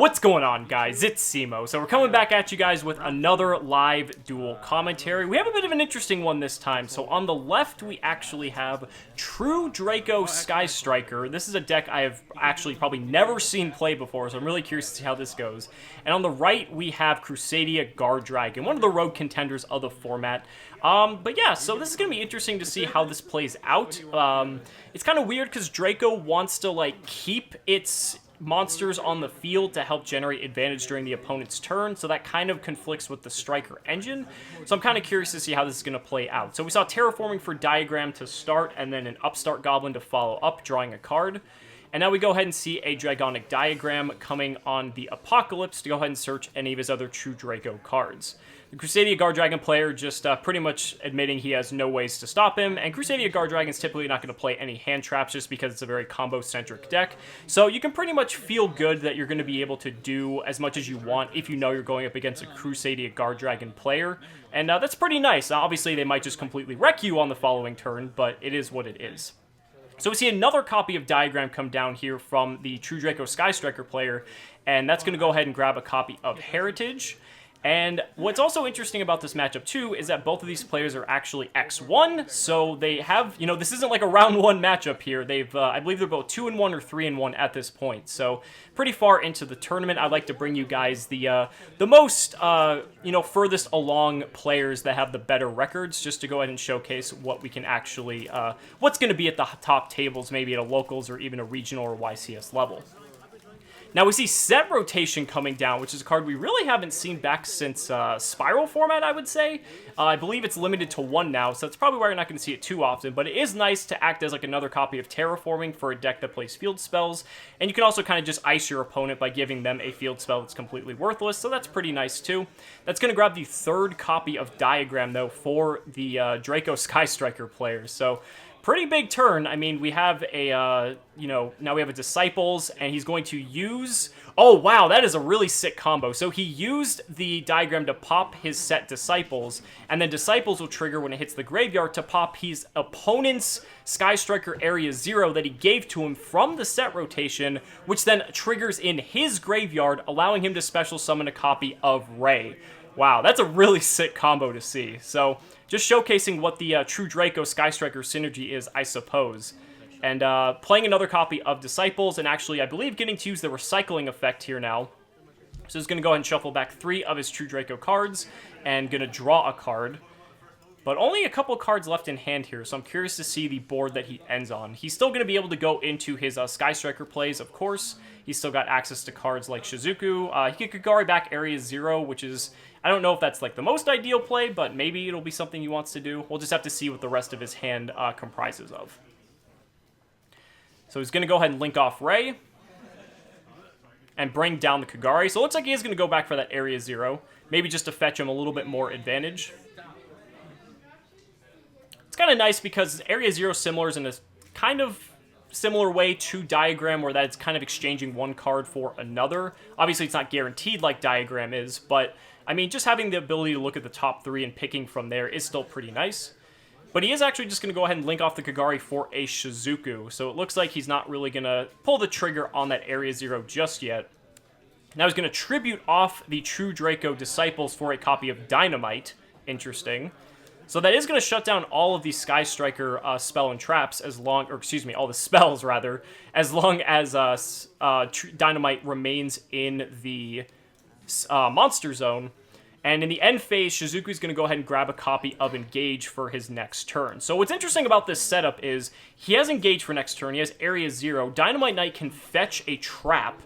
What's going on, guys? It's Cimo. So we're coming back at you guys with another live duel commentary. We have a bit of an interesting one this time. So on the left, we actually have True Draco Sky Striker. This is a deck I have actually probably never seen play before, so I'm really curious to see how this goes. And on the right, we have Crusadia Guard Dragon, one of the rogue contenders of the format. But yeah, so this is going to be interesting to see how this plays out. It's kind of weird because Draco wants to, like, keep its monsters on the field to help generate advantage during the opponent's turn, so that kind of conflicts with the Striker engine. So I'm kind of curious to see how this is going to play out. So we saw Terraforming for Diagram to start, and then an Upstart Goblin to follow up, drawing a card. And now we go ahead and see a Dragonic Diagram coming on the Apocalypse to go ahead and search any of his other True Draco cards. The Crusadia Guard Dragon player just pretty much admitting he has no ways to stop him, and Crusadia Guard Dragon is typically not going to play any hand traps just because it's a very combo-centric deck. So you can pretty much feel good that you're going to be able to do as much as you want if you know you're going up against a Crusadia Guard Dragon player, and that's pretty nice. Obviously, they might just completely wreck you on the following turn, but it is what it is. So we see another copy of Diagram come down here from the True Draco Sky Striker player, and that's going to go ahead and grab a copy of Heritage. And what's also interesting about this matchup, too, is that both of these players are actually X1, so they have, you know, this isn't like a round one matchup here. They've, I believe they're both 2-1 or 3-1 at this point, so pretty far into the tournament. I'd like to bring you guys the most, you know, furthest along players that have the better records, just to go ahead and showcase what we can actually, what's going to be at the top tables, maybe at a locals or even a regional or YCS level. Now we see Set Rotation coming down, which is a card we really haven't seen back since Spiral format, I would say. I believe it's limited to 1 now, so that's probably why you're not going to see it too often, but it is nice to act as like another copy of Terraforming for a deck that plays field spells, and you can also kind of just ice your opponent by giving them a field spell that's completely worthless, so that's pretty nice too. That's going to grab the third copy of Diagram, though, for the Draco Sky Striker players, so pretty big turn. I mean, we have a, you know, now we have a Disciples, and he's going to use... Oh, wow, that is a really sick combo. So he used the Diagram to pop his set Disciples, and then Disciples will trigger when it hits the graveyard to pop his opponent's Sky Striker Area 0 that he gave to him from the set rotation, which then triggers in his graveyard, allowing him to special summon a copy of Ray. Wow, that's a really sick combo to see. So, just showcasing what the True Draco Sky Striker synergy is, I suppose. And playing another copy of Disciples, and actually, I believe, getting to use the recycling effect here now. So he's going to go ahead and shuffle back 3 of his True Draco cards, and going to draw a card. But only a couple cards left in hand here, so I'm curious to see the board that he ends on. He's still going to be able to go into his Sky Striker plays, of course. He's still got access to cards like Shizuku. He could Kagari back Area 0, which is... I don't know if that's like the most ideal play, but maybe it'll be something he wants to do. We'll just have to see what the rest of his hand comprises of. So he's going to go ahead and link off Ray and bring down the Kagari. So it looks like he is going to go back for that Area 0, maybe just to fetch him a little bit more advantage. It's kind of nice because Area 0 similar is in a kind of similar way to Diagram, where that's kind of exchanging one card for another. Obviously, it's not guaranteed like Diagram is, but I mean, just having the ability to look at the top 3 and picking from there is still pretty nice. But he is actually just going to go ahead and link off the Kagari for a Shizuku, so it looks like he's not really going to pull the trigger on that Area 0 just yet. Now he's going to tribute off the True Draco Disciples for a copy of Dynamite. Interesting. So that is going to shut down all of the Sky Striker spell and traps as long, or excuse me, all the spells rather, as long as Dynamite remains in the monster zone. And in the end phase, Shizuku is going to go ahead and grab a copy of Engage for his next turn. So what's interesting about this setup is he has Engage for next turn. He has Area 0. Dynamite Knight can fetch a trap.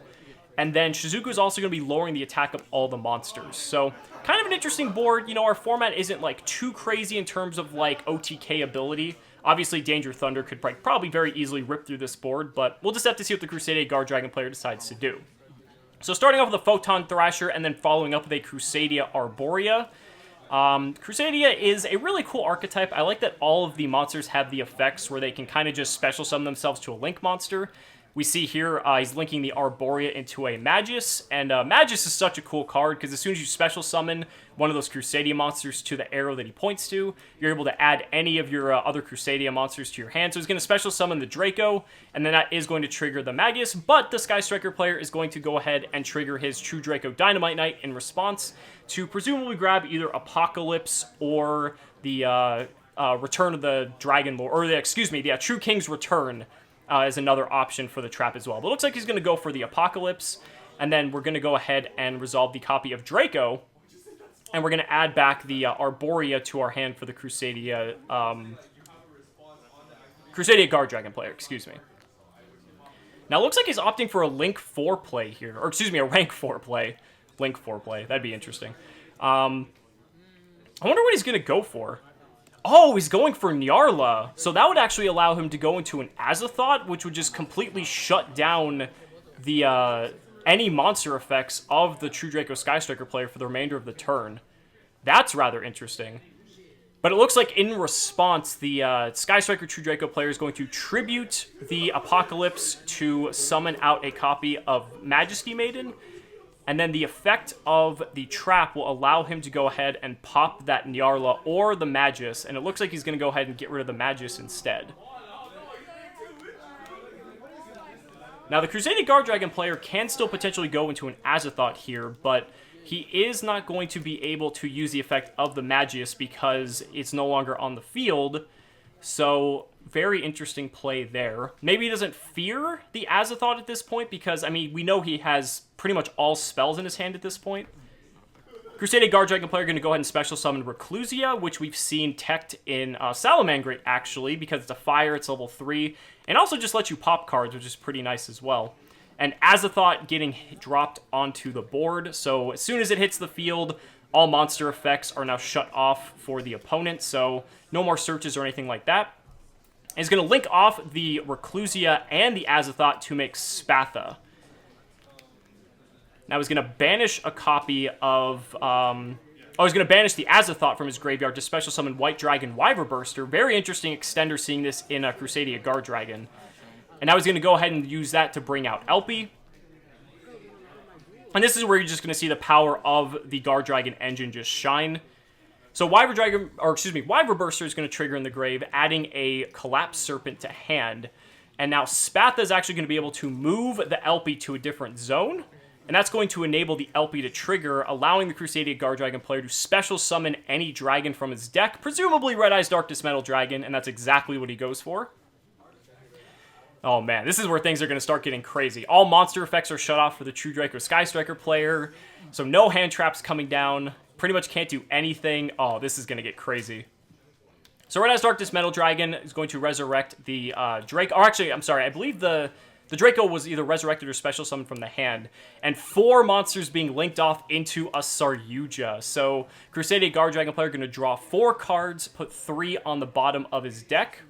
And then Shizuku is also going to be lowering the attack of all the monsters. So kind of an interesting board. You know, our format isn't like too crazy in terms of like OTK ability. Obviously, Danger Thunder could probably very easily rip through this board. But we'll just have to see what the Crusadia Guard Dragon player decides to do. So starting off with a Photon Thrasher and then following up with a Crusadia Arborea. Crusadia is a really cool archetype. I like that all of the monsters have the effects where they can kind of just special summon themselves to a Link monster, We see here he's linking the Arborea into a Magus, and Magus is such a cool card because as soon as you special summon one of those Crusadia monsters to the arrow that he points to, you're able to add any of your other Crusadia monsters to your hand. So he's going to special summon the Draco, and then that is going to trigger the Magus, but the Sky Striker player is going to go ahead and trigger his True Draco Dynamite Knight in response to presumably grab either Apocalypse or the Return of the Dragon Lord, or the True King's Return. Is another option for the trap as well. But it looks like he's going to go for the Apocalypse, and then we're going to go ahead and resolve the copy of Draco, and we're going to add back the Arborea to our hand for the Crusadia Guard Dragon player, excuse me. Now, it looks like he's opting for a Link 4 play here, or excuse me, a Rank 4 play. Link 4 play, that'd be interesting. I wonder what he's going to go for. Oh, he's going for Nyarla. So that would actually allow him to go into an Azathoth, which would just completely shut down the any monster effects of the True Draco Sky Striker player for the remainder of the turn. That's rather interesting. But it looks like in response, the Sky Striker True Draco player is going to tribute the Apocalypse to summon out a copy of Majesty Maiden. And then the effect of the trap will allow him to go ahead and pop that Nyarla or the Magus. And it looks like he's going to go ahead and get rid of the Magus instead. Now, the Crusadia Guard Dragon player can still potentially go into an Azathoth here, but he is not going to be able to use the effect of the Magus because it's no longer on the field. So, very interesting play there. Maybe he doesn't fear the Azathoth at this point because, I mean, we know he has pretty much all spells in his hand at this point. Crusadia Guard Dragon player going to go ahead and special summon Reclusia, which we've seen teched in Salamangreat, actually, because it's a fire, it's level 3, and also just lets you pop cards, which is pretty nice as well. And Azathoth getting dropped onto the board, so as soon as it hits the field, all monster effects are now shut off for the opponent, so no more searches or anything like that. And he's going to link off the Reclusia and the Azathoth to make Spatha. Now he's going to banish a copy of... he's going to banish the Azathoth from his graveyard to special summon White Dragon Wyverburster. Very interesting extender seeing this in a Crusadia Guard Dragon. And now he's going to go ahead and use that to bring out Elpie. And this is where you're just going to see the power of the Guard Dragon engine just shine. So Wyverburster is going to trigger in the grave, adding a Collapsed Serpent to hand. And now Spatha is actually going to be able to move the Elpie to a different zone. And that's going to enable the Elpie to trigger, allowing the Crusadia Guard Dragon player to special summon any dragon from his deck, presumably Red Eyes Darkness Metal Dragon, and that's exactly what he goes for. Oh man, this is where things are going to start getting crazy. All monster effects are shut off for the True Draco Sky Striker player, so no hand traps coming down. Pretty much can't do anything. Oh, this is going to get crazy. So Red Eyes Darkness Metal Dragon is going to resurrect the Draco. Or actually, I'm sorry, I believe the Draco was either resurrected or special summoned from the hand. And 4 monsters being linked off into a Saryuja. So Crusadia Guard Dragon player going to draw 4 cards, put 3 on the bottom of his deck.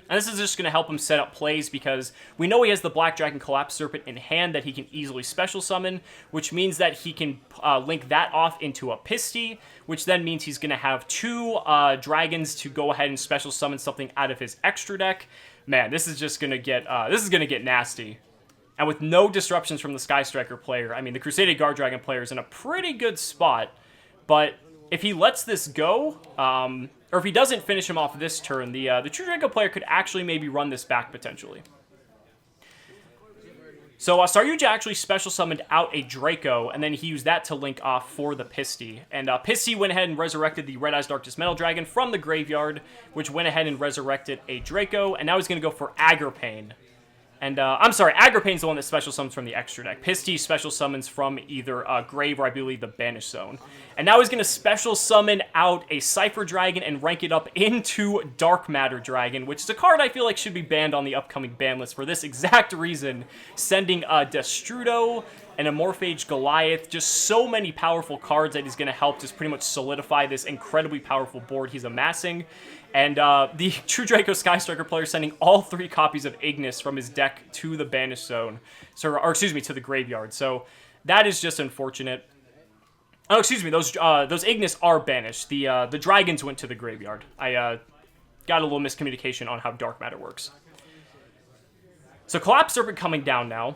And this is just going to help him set up plays because we know he has the Black Dragon Collapsed Serpent in hand that he can easily special summon, which means that he can link that off into a Pisty, which then means he's going to have 2 dragons to go ahead and special summon something out of his extra deck. Man, this is just going to get nasty. And with no disruptions from the Sky Striker player, I mean, the Crusadia Guard Dragon player is in a pretty good spot, but if he lets this go, or if he doesn't finish him off this turn, the True Draco player could actually maybe run this back potentially. So Saryuja actually special summoned out a Draco, and then he used that to link off for the Pisty. And Pisty went ahead and resurrected the Red Eyes Darkness Metal Dragon from the graveyard, which went ahead and resurrected a Draco, and now he's going to go for Agripane. And, I'm sorry, Agrippane's the one that special summons from the extra deck. Pisty special summons from either Grave or I believe the Banish Zone. And now he's going to special summon out a Cypher Dragon and rank it up into Dark Matter Dragon, which is a card I feel like should be banned on the upcoming ban list for this exact reason. Sending Destrudo and a Morphage Goliath, just so many powerful cards that he's going to help just pretty much solidify this incredibly powerful board he's amassing. And the True Draco Sky Striker player sending all 3 copies of Ignis from his deck to the Banish Zone. So, or excuse me, to the graveyard. So that is just unfortunate. Oh, excuse me, those Ignis are banished. The dragons went to the graveyard. I got a little miscommunication on how Dark Matter works. So Collapse Serpent coming down now.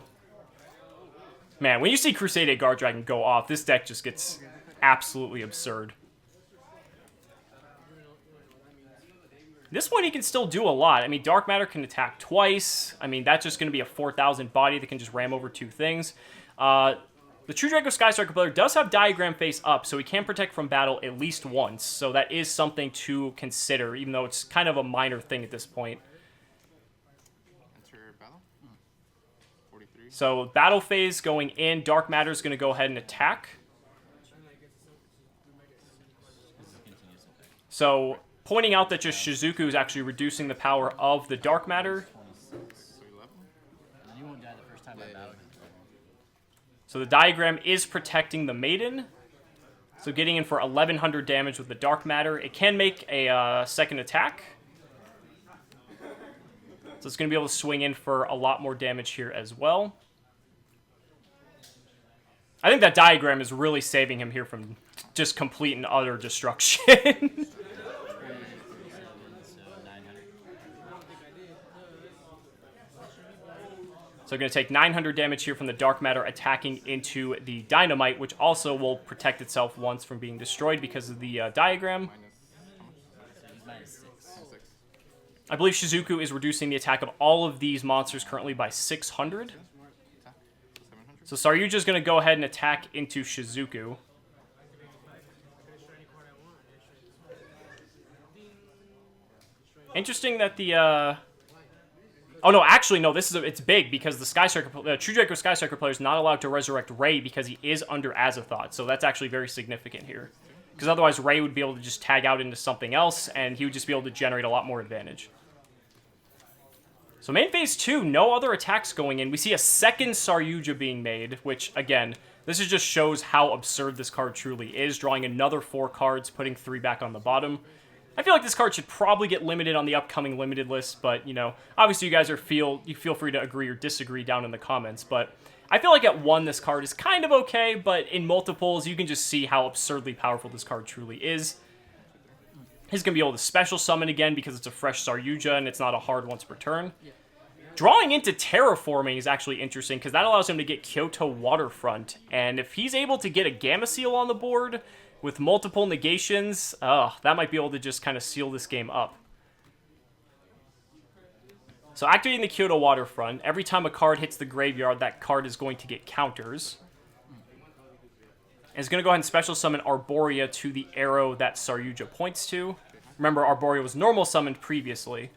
Man, when you see Crusadia Guard Dragon go off, this deck just gets absolutely absurd. At this point, he can still do a lot. I mean, Dark Matter can attack twice. I mean, that's just going to be a 4,000 body that can just ram over 2 things. The True Draco Sky Striker player does have Diagram face up, so he can protect from battle at least once. So that is something to consider, even though it's kind of a minor thing at this point. Enter battle. 43. So battle phase going in, Dark Matter is going to go ahead and attack. So pointing out that just Shizuku is actually reducing the power of the Dark Matter. So the Diagram is protecting the Maiden. So getting in for 1,100 damage with the Dark Matter. It can make a second attack. So it's going to be able to swing in for a lot more damage here as well. I think that Diagram is really saving him here from just complete and utter destruction. So going to take 900 damage here from the Dark Matter attacking into the Dynamite, which also will protect itself once from being destroyed because of the Diagram. I believe Shizuku is reducing the attack of all of these monsters currently by 600. So Saryuja is going to go ahead and attack into Shizuku. Interesting that the... Oh, no, actually, no, it's big because the True Draco Sky Striker player is not allowed to resurrect Ray because he is under Azathoth. So that's actually very significant here. Because otherwise, Ray would be able to just tag out into something else, and he would just be able to generate a lot more advantage. So main phase 2, no other attacks going in. We see a second Saryuja being made, which, again, this just shows how absurd this card truly is. Drawing another 4 cards, putting 3 back on the bottom. I feel like this card should probably get limited on the upcoming limited list, but, you know, obviously you guys feel free to agree or disagree down in the comments, but I feel like at 1 this card is kind of okay, but in multiples you can just see how absurdly powerful this card truly is. He's going to be able to special summon again because it's a fresh Saryuja and it's not a hard once per turn. Drawing into Terraforming is actually interesting because that allows him to get Kyoto Waterfront, and if he's able to get a Gamma Seal on the board with multiple negations, that might be able to just kind of seal this game up. So activating the Kyoto Waterfront, every time a card hits the graveyard, that card is going to get counters. And it's going to go ahead and special summon Arborea to the arrow that Saryuja points to. Remember, Arborea was normal summoned previously.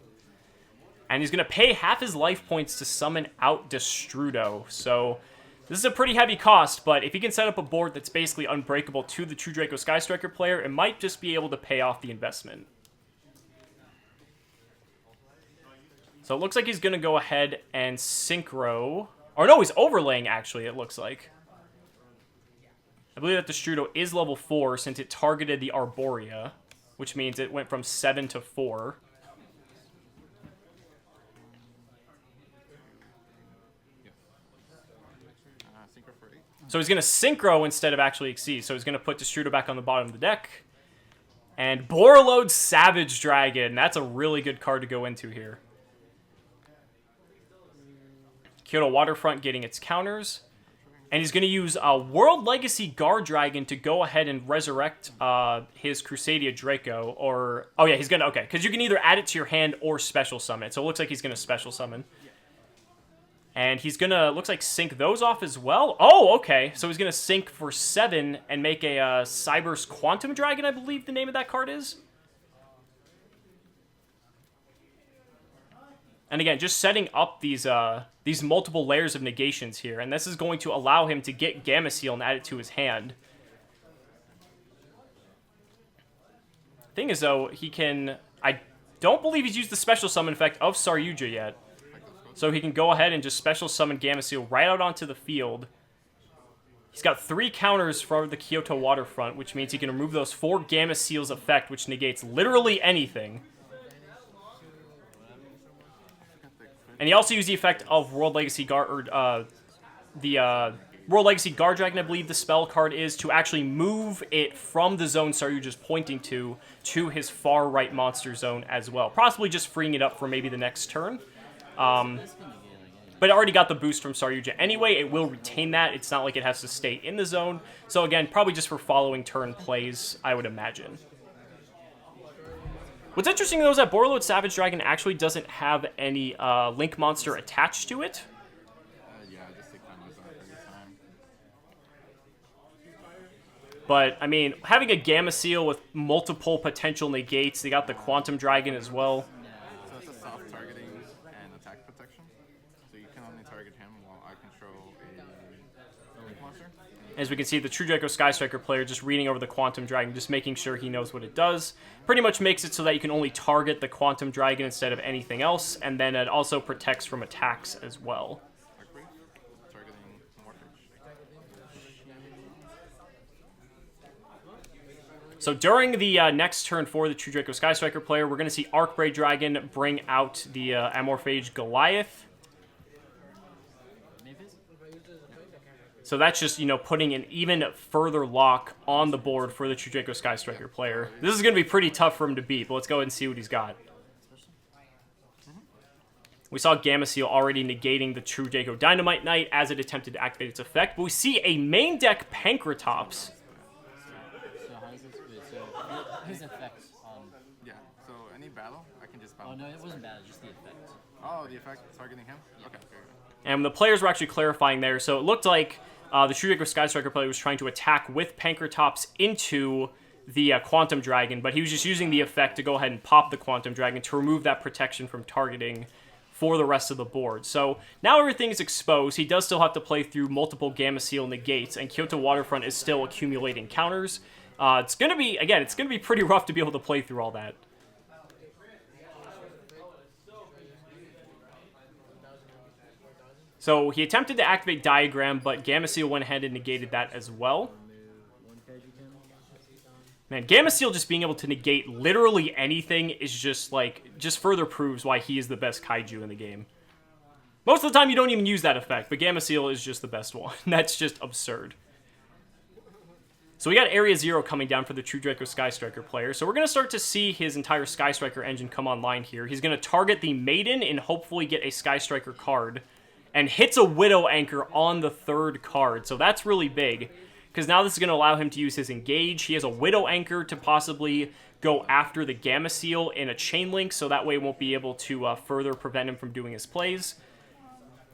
And he's going to pay half his life points to summon out Destrudo. So this is a pretty heavy cost, but if he can set up a board that's basically unbreakable to the True Draco Sky Striker player, it might just be able to pay off the investment. So it looks like he's going to go ahead and Synchro. Or no, he's overlaying, actually, it looks like. I believe that Destrudo is level 4 since it targeted the Arborea, which means it went from 7 to 4. So he's going to Synchro instead of actually Exceed. So he's going to put Destrudo back on the bottom of the deck. And Borreload Savage Dragon. That's a really good card to go into here. Kyoto Waterfront getting its counters. And he's going to use World Legacy Guard Dragon to go ahead and resurrect his Crusadia Draco. Or, oh yeah, he's going to, okay. Because you can either add it to your hand or special summon it. So it looks like he's going to special summon. And he's going to, looks like, sync those off as well. Oh, okay. So he's going to sync for 7 and make a Cyber's Quantum Dragon, I believe the name of that card is. And again, just setting up these multiple layers of negations here. And this is going to allow him to get Gamma Seal and add it to his hand. Thing is, though, he can... I don't believe he's used the special summon effect of Saryuja yet. So he can go ahead and just special summon Gamma Seal right out onto the field. He's got 3 counters for the Kyoto Waterfront, which means he can remove those 4 Gamma Seals effect, which negates literally anything. And he also used the effect of World Legacy Guard, or World Legacy Guard Dragon, I believe the spell card is, to actually move it from the zone Saryuja's pointing to his far right monster zone as well. Possibly just freeing it up for maybe the next turn. But it already got the boost from Saryuja anyway. It will retain that. It's not like it has to stay in the zone. So again, probably just for following turn plays, I would imagine. What's interesting, though, is that Borreload Savage Dragon actually doesn't have any Link Monster attached to it. Yeah, just take combos off every time. But, I mean, having a Gamma Seal with multiple potential negates, they got the Quantum Dragon as well. So it's a soft targeting and attack protection. So you can only target him while I control a Link Monster. As we can see, the True Draco Sky Striker player just reading over the Quantum Dragon, just making sure he knows what it does. Pretty much makes it so that you can only target the Quantum Dragon instead of anything else, and then it also protects from attacks as well. Targeting Morphage. So during the next turn for the True Draco Sky Striker player, we're going to see Arcbraid Dragon bring out the Amorphage Goliath. So that's just, you know, putting an even further lock on the board for the True Draco Sky Striker player. This is going to be pretty tough for him to beat, but let's go ahead and see what he's got. We saw Gamma Seal already negating the True Draco Dynamite Knight as it attempted to activate its effect, but we see a main deck Pankratops. So how does this fit? So his effect on... Yeah, so any battle, I can just battle. Oh no, it wasn't bad, just the effect. Oh, the effect targeting him? Yeah. Okay. And the players were actually clarifying there, so it looked like the True Draco Sky Striker player was trying to attack with Pankratops into the Quantum Dragon, but he was just using the effect to go ahead and pop the Quantum Dragon to remove that protection from targeting for the rest of the board. So now everything is exposed. He does still have to play through multiple Gamma Seal negates, and Kyoto Waterfront is still accumulating counters. It's going to be, again, it's going to be pretty rough to be able to play through all that. So he attempted to activate Diagram, but Gamma Seal went ahead and negated that as well. Man, Gamma Seal just being able to negate literally anything is just further proves why he is the best kaiju in the game. Most of the time you don't even use that effect, but Gamma Seal is just the best one. That's just absurd. So we got Area 0 coming down for the True Draco Sky Striker player. So we're going to start to see his entire Sky Striker engine come online here. He's going to target the Maiden and hopefully get a Sky Striker card. And hits a Widow Anchor on the third card. So that's really big, because now this is going to allow him to use his Engage. He has a Widow Anchor to possibly go after the Gamma Seal in a Chain Link, so that way it won't be able to further prevent him from doing his plays.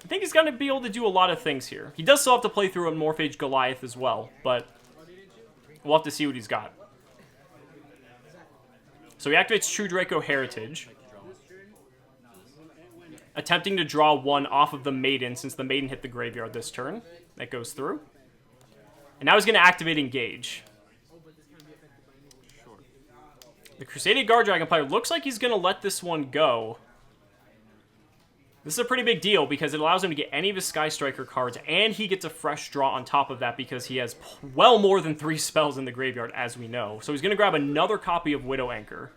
I think he's going to be able to do a lot of things here. He does still have to play through a Morphage Goliath as well, but we'll have to see what he's got. So he activates True Draco Heritage, attempting to draw one off of the Maiden, since the Maiden hit the graveyard this turn. That goes through. And now he's going to activate Engage. The Crusadia Guard Dragon player looks like he's going to let this one go. This is a pretty big deal, because it allows him to get any of his Sky Striker cards, and he gets a fresh draw on top of that, because he has well more than 3 spells in the graveyard, as we know. So he's going to grab another copy of Widow Anchor.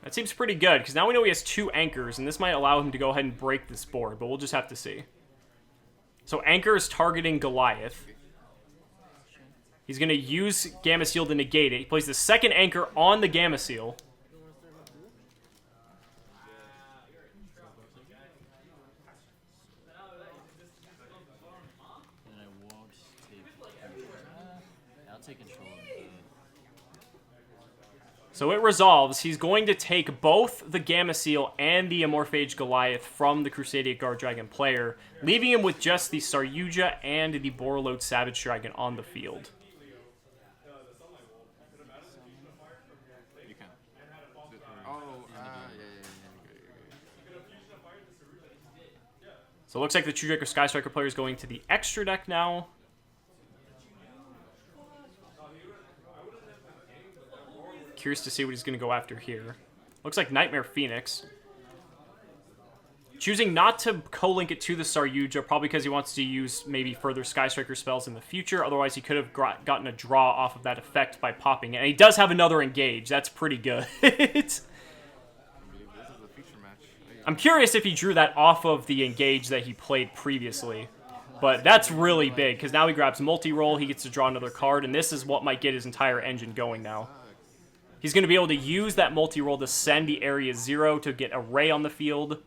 That seems pretty good, because now we know he has 2 anchors, and this might allow him to go ahead and break this board, but we'll just have to see. So Anchor is targeting Goliath. He's going to use Gamma Seal to negate it. He plays the second Anchor on the Gamma Seal. And I won't take... I'll take control of the... So it resolves. He's going to take both the Gamma Seal and the Amorphage Goliath from the Crusadia Guard Dragon player, leaving him with just the Saryuja and the Borreload Savage Dragon on the field. You can. Oh, yeah. So it looks like the True Draco Sky Striker player is going to the extra deck now. Curious to see what he's going to go after here. Looks like Nightmare Phoenix. Choosing not to co-link it to the Saryuja, probably because he wants to use maybe further Sky Striker spells in the future. Otherwise, he could have gotten a draw off of that effect by popping it. And he does have another Engage. That's pretty good. I'm curious if he drew that off of the Engage that he played previously. But that's really big, because now he grabs multi-roll, he gets to draw another card, and this is what might get his entire engine going now. He's going to be able to use that multi-roll to send the area 0 to get a Ray on the field.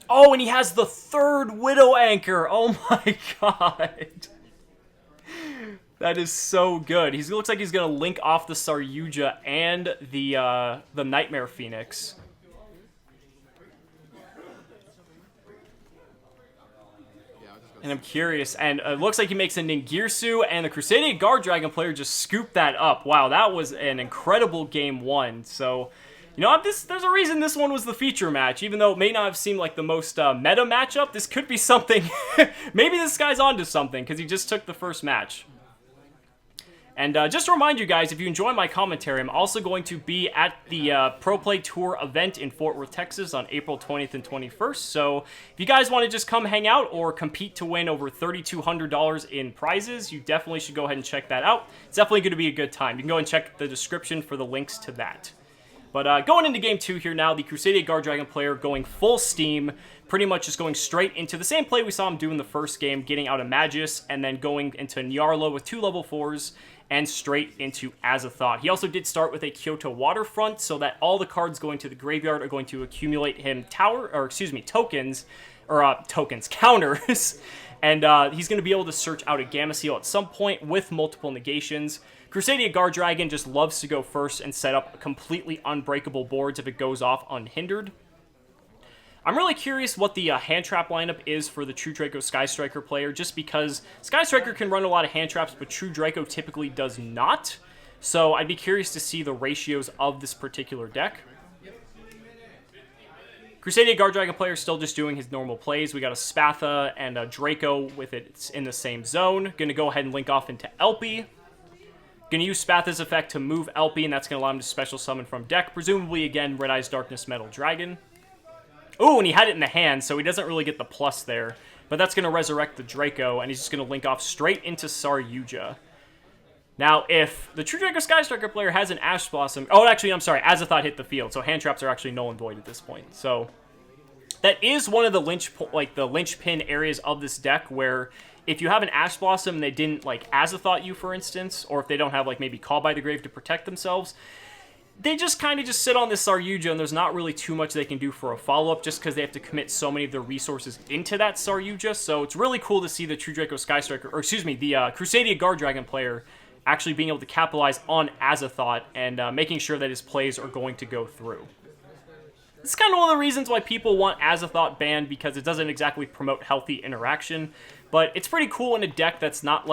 Oh, and he has the 3rd Widow Anchor. Oh my god. That is so good. He looks like he's going to link off the Saryuja and the Nightmare Phoenix. And I'm curious, and it looks like he makes a Ningirsu, and the Crusadia Guard Dragon player just scooped that up. Wow, that was an incredible game 1. So, you know, there's a reason this one was the feature match. Even though it may not have seemed like the most meta matchup, this could be something. Maybe this guy's onto something, because he just took the first match. And just to remind you guys, if you enjoy my commentary, I'm also going to be at the Pro Play Tour event in Fort Worth, Texas on April 20th and 21st. So if you guys want to just come hang out or compete to win over $3,200 in prizes, you definitely should go ahead and check that out. It's definitely going to be a good time. You can go and check the description for the links to that. But going into Game 2 here now, the Crusadia Guard Dragon player going full steam, pretty much just going straight into the same play we saw him do in the first game, getting out a Magus, and then going into Nyarla with 2 level 4s, and straight into Azathoth. He also did start with a Kyoto Waterfront, so that all the cards going to the graveyard are going to accumulate him tokens, counters, and he's going to be able to search out a Gameciel at some point with multiple negations. Crusadia Guard Dragon just loves to go first and set up completely unbreakable boards if it goes off unhindered. I'm really curious what the hand trap lineup is for the True Draco Sky Striker player, just because Sky Striker can run a lot of hand traps, but True Draco typically does not. So I'd be curious to see the ratios of this particular deck. Crusadia Guard Dragon player still just doing his normal plays. We got a Spatha and a Draco with it in the same zone. Going to go ahead and link off into Elpie. Going to use Spatha's effect to move Elpie, and that's going to allow him to special summon from deck. Presumably, again, Red Eyes Darkness Metal Dragon. Oh, and he had it in the hand, so he doesn't really get the plus there. But that's going to resurrect the Draco, and he's just going to link off straight into Saryuja. Now, if the True Draco Sky Striker player has an Ash Blossom... Oh, actually, I'm sorry. Azathoth hit the field, so hand traps are actually null and void at this point. So that is one of the linchpin areas of this deck, where if you have an Ash Blossom and they didn't, Azathoth you, for instance, or if they don't have, maybe Call by the Grave to protect themselves... They just kind of just sit on this Saryuja, and there's not really too much they can do for a follow-up, just because they have to commit so many of their resources into that Saryuja. So it's really cool to see the True Draco Sky Striker, or excuse me, the Crusadia Guard Dragon player actually being able to capitalize on Azathoth and making sure that his plays are going to go through. It's kind of one of the reasons why people want Azathoth banned, because it doesn't exactly promote healthy interaction. But it's pretty cool in a deck that's not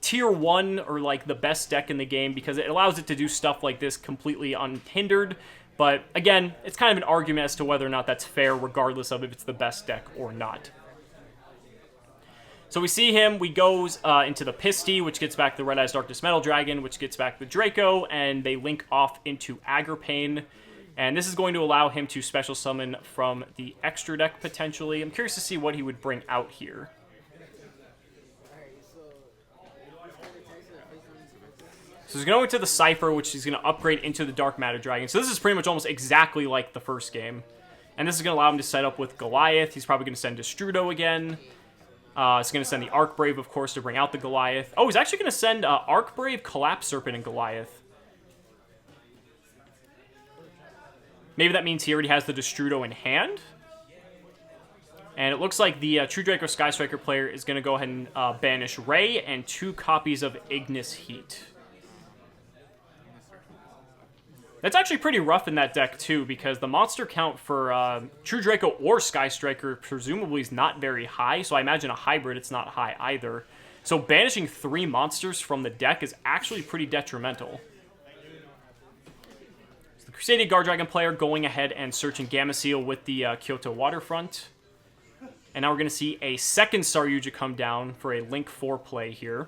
Tier 1 or the best deck in the game, because it allows it to do stuff like this completely unhindered. But again, it's kind of an argument as to whether or not that's fair, regardless of if it's the best deck or not. So we see him, we goes into the Pisty, which gets back the Red Eyes Darkness Metal Dragon, which gets back the Draco, and they link off into Agripane. And this is going to allow him to special summon from the extra deck, potentially. I'm curious to see what he would bring out here. So he's going to the Cypher, which he's going to upgrade into the Dark Matter Dragon. So this is pretty much almost exactly like the first game. And this is going to allow him to set up with Goliath. He's probably going to send Destrudo again. He's going to send the Arcbrave, of course, to bring out the Goliath. Oh, he's actually going to send Arcbrave, Collapse Serpent, and Goliath. Maybe that means he already has the Destrudo in hand. And it looks like the True Draco Sky Striker player is going to go ahead and banish Ray and 2 copies of Ignis Heat. That's actually pretty rough in that deck, too, because the monster count for True Draco or Sky Striker presumably is not very high, so I imagine a hybrid it's not high either. So banishing 3 monsters from the deck is actually pretty detrimental. So the Crusadia Guard Dragon player going ahead and searching Gameciel with the Kyoto Waterfront. And now we're going to see a second Saryuja come down for a Link 4 play here.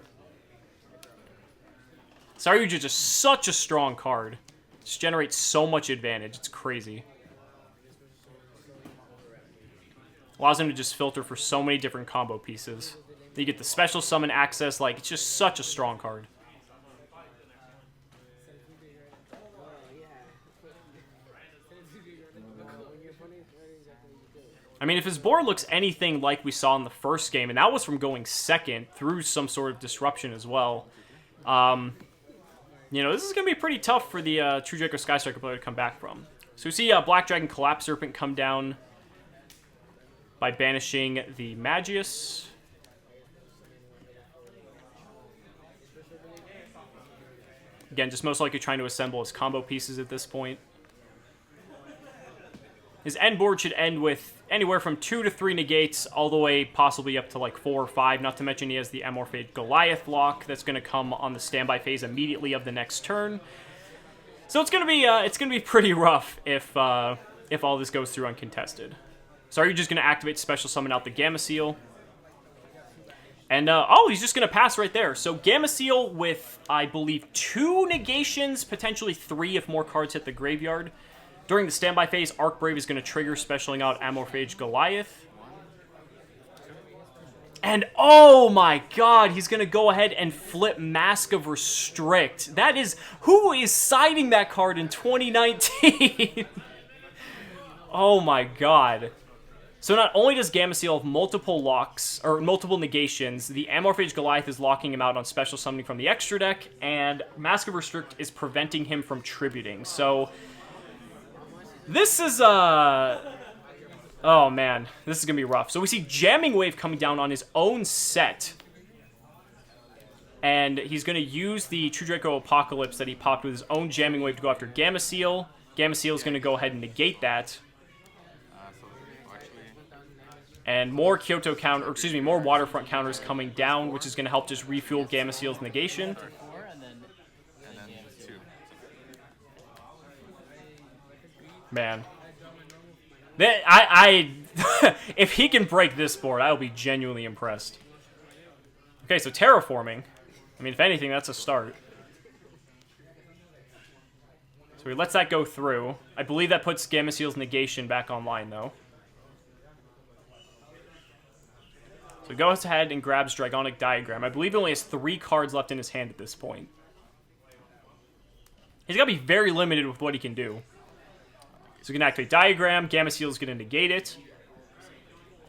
Saryuja is just such a strong card. Just generates so much advantage. It's crazy. Allows him to just filter for so many different combo pieces. You get the special summon access. It's just such a strong card. I mean, if his board looks anything like we saw in the first game, and that was from going second through some sort of disruption as well, you know, this is going to be pretty tough for the True Draco Sky Striker player to come back from. So we see Black Dragon Collapse Serpent come down by banishing the Magius. Again, just most likely trying to assemble his combo pieces at this point. His end board should end with anywhere from 2 to 3 negates, all the way possibly up to like 4 or 5. Not to mention he has the Amorphage Goliath lock that's going to come on the standby phase immediately of the next turn. So it's going to be pretty rough if all this goes through uncontested. So are you just going to activate Special Summon out the Gamma Seal? And, oh, he's just going to pass right there. So Gamma Seal with, I believe, 2 negations, potentially 3 if more cards hit the graveyard. During the standby phase, Arc Brave is going to trigger, specialing out Amorphage Goliath. And, oh my god, he's going to go ahead and flip Mask of Restrict. That is, who is siding that card in 2019? Oh my god. So not only does Gamma Seal have multiple locks, or multiple negations, the Amorphage Goliath is locking him out on special summoning from the extra deck, and Mask of Restrict is preventing him from tributing. So this is, oh man, this is going to be rough. So we see Jamming Wave coming down on his own set, and he's going to use the True Draco Apocalypse that he popped with his own Jamming Wave to go after Gamma Seal. Gamma Seal is going to go ahead and negate that. And more Kyoto counter, or excuse me, more Waterfront counters coming down, which is going to help just refuel Gamma Seal's negation. And then 2. Man. If he can break this board, I'll be genuinely impressed. Okay, so Terraforming. I mean, if anything, that's a start. So he lets that go through. I believe that puts Gamma Seal's negation back online, though. So goes ahead and grabs Dragonic Diagram. I believe he only has 3 cards left in his hand at this point. He's got to be very limited with what he can do. So he can activate Diagram. Gamma Seal is going to negate it.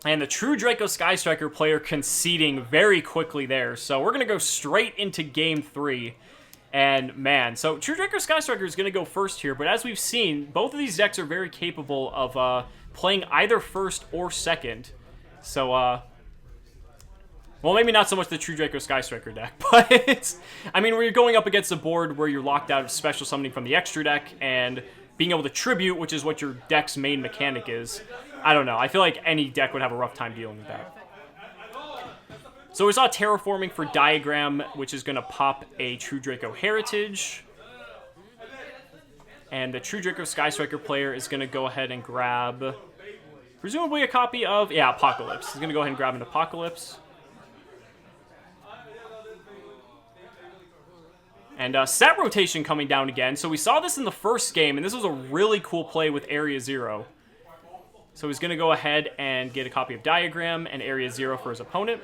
And the True Draco Sky Striker player conceding very quickly there. So we're going to go straight into Game 3. And man, so True Draco Sky Striker is going to go first here. But as we've seen, both of these decks are very capable of playing either first or second. So, well, maybe not so much the True Draco Sky Striker deck, but I mean, when you're going up against a board where you're locked out of special summoning from the extra deck and being able to tribute, which is what your deck's main mechanic is, I don't know. I feel like any deck would have a rough time dealing with that. So we saw Terraforming for Diagram, which is going to pop a True Draco Heritage. And the True Draco Sky Striker player is going to go ahead and grab, presumably a copy of, yeah, Apocalypse. He's going to go ahead and grab an Apocalypse. And set rotation coming down again. So we saw this in the first game, and this was a really cool play with Area 0. So he's going to go ahead and get a copy of Diagram and Area 0 for his opponent.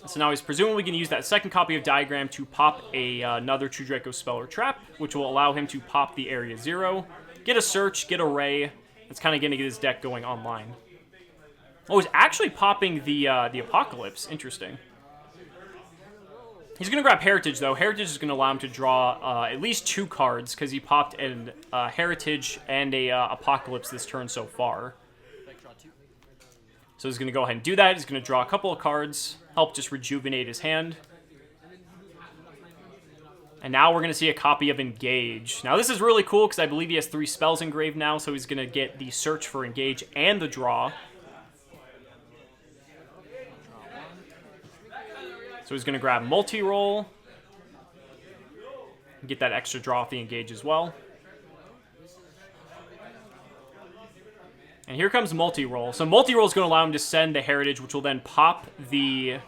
So now he's presumably going to use that second copy of Diagram to pop another True Draco spell or trap, which will allow him to pop the Area 0, get a Search, get a Ray. That's kind of going to get his deck going online. Oh, he's actually popping the Apocalypse. Interesting. He's going to grab Heritage, though. Heritage is going to allow him to draw at least 2 cards, because he popped a Heritage and a Apocalypse this turn so far. So he's going to go ahead and do that. He's going to draw a couple of cards, help just rejuvenate his hand. And now we're going to see a copy of Engage. Now this is really cool, because I believe he has 3 spells engraved now, so he's going to get the Search for Engage and the Draw. So he's going to grab Multi-Roll. Get that extra draw off the Engage as well. And here comes Multi-Roll. So Multi-Roll is going to allow him to send the Heritage, which will then pop the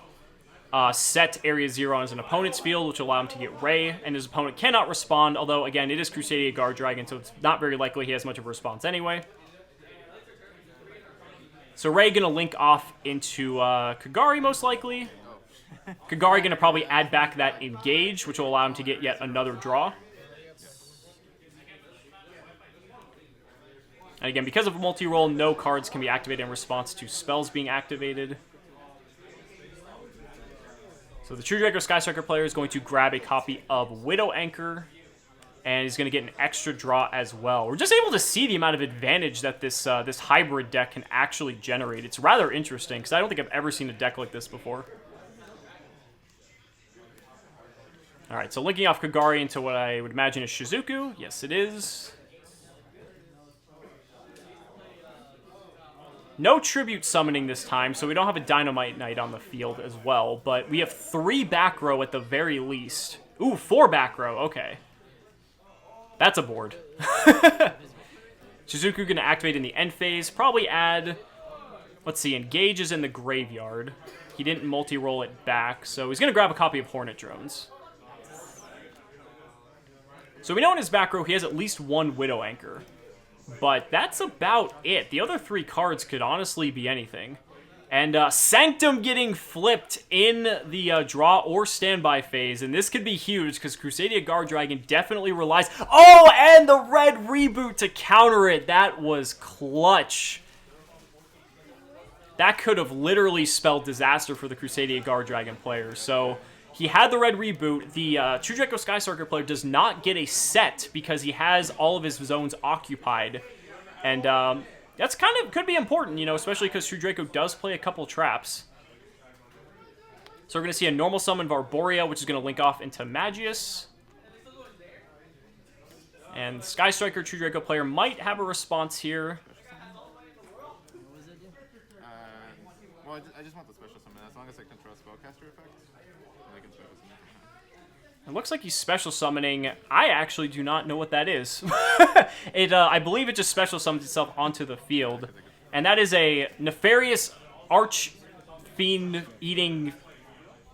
set Area 0 on his opponent's field, which will allow him to get Ray. And his opponent cannot respond, although, again, it is Crusadia Guard Dragon, so it's not very likely he has much of a response anyway. So Ray going to link off into Kagari, most likely. Kagari going to probably add back that Engage, which will allow him to get yet another draw. And again, because of multi-roll, no cards can be activated in response to spells being activated. So the True Draco Sky Striker player is going to grab a copy of Widow Anchor, and he's going to get an extra draw as well. We're just able to see the amount of advantage that this this hybrid deck can actually generate. It's rather interesting, because I don't think I've ever seen a deck like this before. Alright, so linking off Kagari into what I would imagine is Shizuku. Yes, it is. No Tribute Summoning this time, so we don't have a Dynamite Knight on the field as well, but we have 3 back row at the very least. Ooh, 4 back row, okay. That's a board. Shizuku going to activate in the end phase, probably add, let's see, Engage is in the graveyard. He didn't multi-roll it back, so he's going to grab a copy of Hornet Drones. So we know in his back row he has at least 1 Widow Anchor. But that's about it. The other 3 cards could honestly be anything. And Sanctum getting flipped in the draw or standby phase. And this could be huge because Crusadia Guard Dragon definitely relies... Oh, and the red reboot to counter it. That was clutch. That could have literally spelled disaster for the Crusadia Guard Dragon player. So... he had the red reboot. The True Draco Sky Striker player does not get a set because he has all of his zones occupied. And that's kind of could be important, you know, especially because True Draco does play a couple traps. So we're going to see a normal summon of Arborea, which is going to link off into Magius. And Sky Striker True Draco player might have a response here. Well, I just want the special summon. As long as I control spellcaster effects, I can special summon. It looks like he's special summoning. I actually do not know what that is. I believe it just special summons itself onto the field. And that is a Nefarious Arch-Fiend eating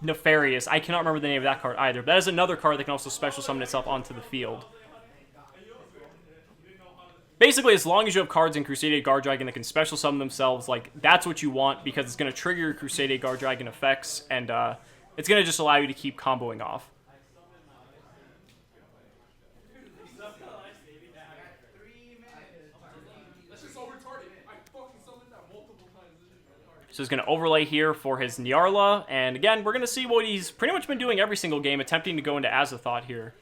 Nefarious. I cannot remember the name of that card either. But that is another card that can also special summon itself onto the field. Basically, as long as you have cards in Crusadia Guard Dragon that can special summon themselves, like, that's what you want because it's going to trigger your Crusadia Guard Dragon effects, and it's going to just allow you to keep comboing off. So he's going to overlay here for his Nyarla, and again, we're going to see what he's pretty much been doing every single game, attempting to go into Azathoth here.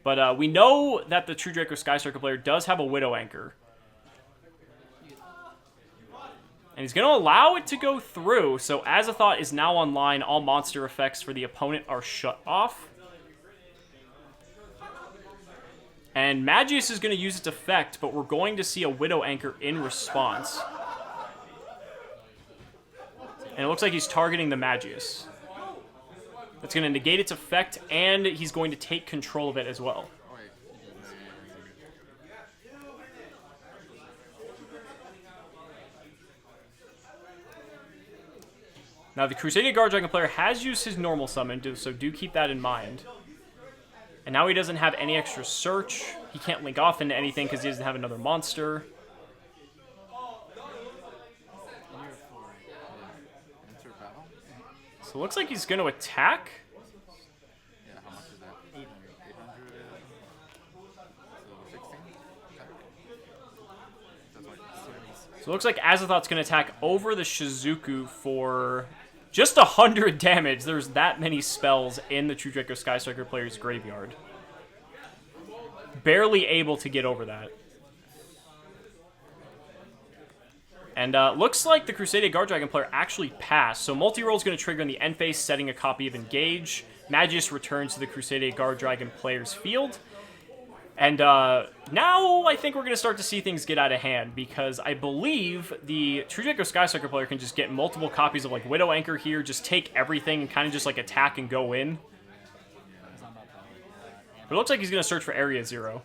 But we know that the True Draco Sky Striker player does have a Widow Anchor. And he's going to allow it to go through, so Azathoth is now online. All monster effects for the opponent are shut off. And Magius is going to use its effect, but we're going to see a Widow Anchor in response. And it looks like he's targeting the Magius. That's going to negate its effect, and he's going to take control of it as well. Now, the Crusadia Guard Dragon player has used his normal summon, so do keep that in mind. And now he doesn't have any extra search. He can't link off into anything because he doesn't have another monster. So it looks like he's going to attack. Yeah, how much is that? 800. 16? So it looks like Azathoth's going to attack over the Shizuku for just 100 damage. There's that many spells in the True Draco Sky Striker player's graveyard. Barely able to get over that. And looks like the Crusadia Guard Dragon player actually passed. So multi-roll is going to trigger in the end phase, setting a copy of Engage. Magius returns to the Crusadia Guard Dragon player's field. And now I think we're going to start to see things get out of hand, because I believe the True Draco Sky Striker player can just get multiple copies of like Widow Anchor here, just take everything and kind of just like attack and go in. But it looks like he's going to search for Area 0.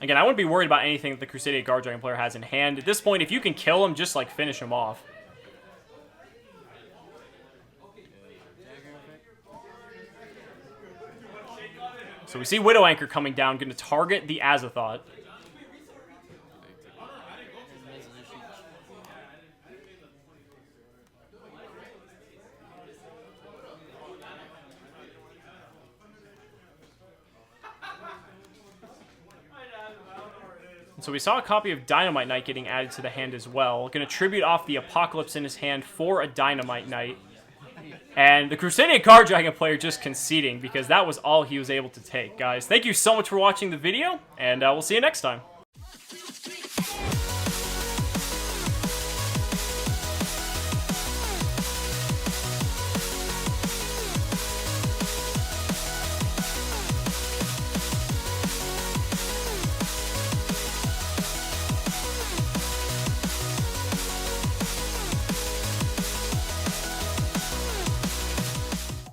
Again, I wouldn't be worried about anything that the Crusadia Guard Dragon player has in hand. At this point, if you can kill him, just like finish him off. So we see Widow Anchor coming down, going to target the Azathoth. So we saw a copy of Dynamite Knight getting added to the hand as well. Going to tribute off the Apocalypse in his hand for a Dynamite Knight. And the Crusadia Guard Dragon player just conceding because that was all he was able to take. Guys, thank you so much for watching the video, and we'll see you next time.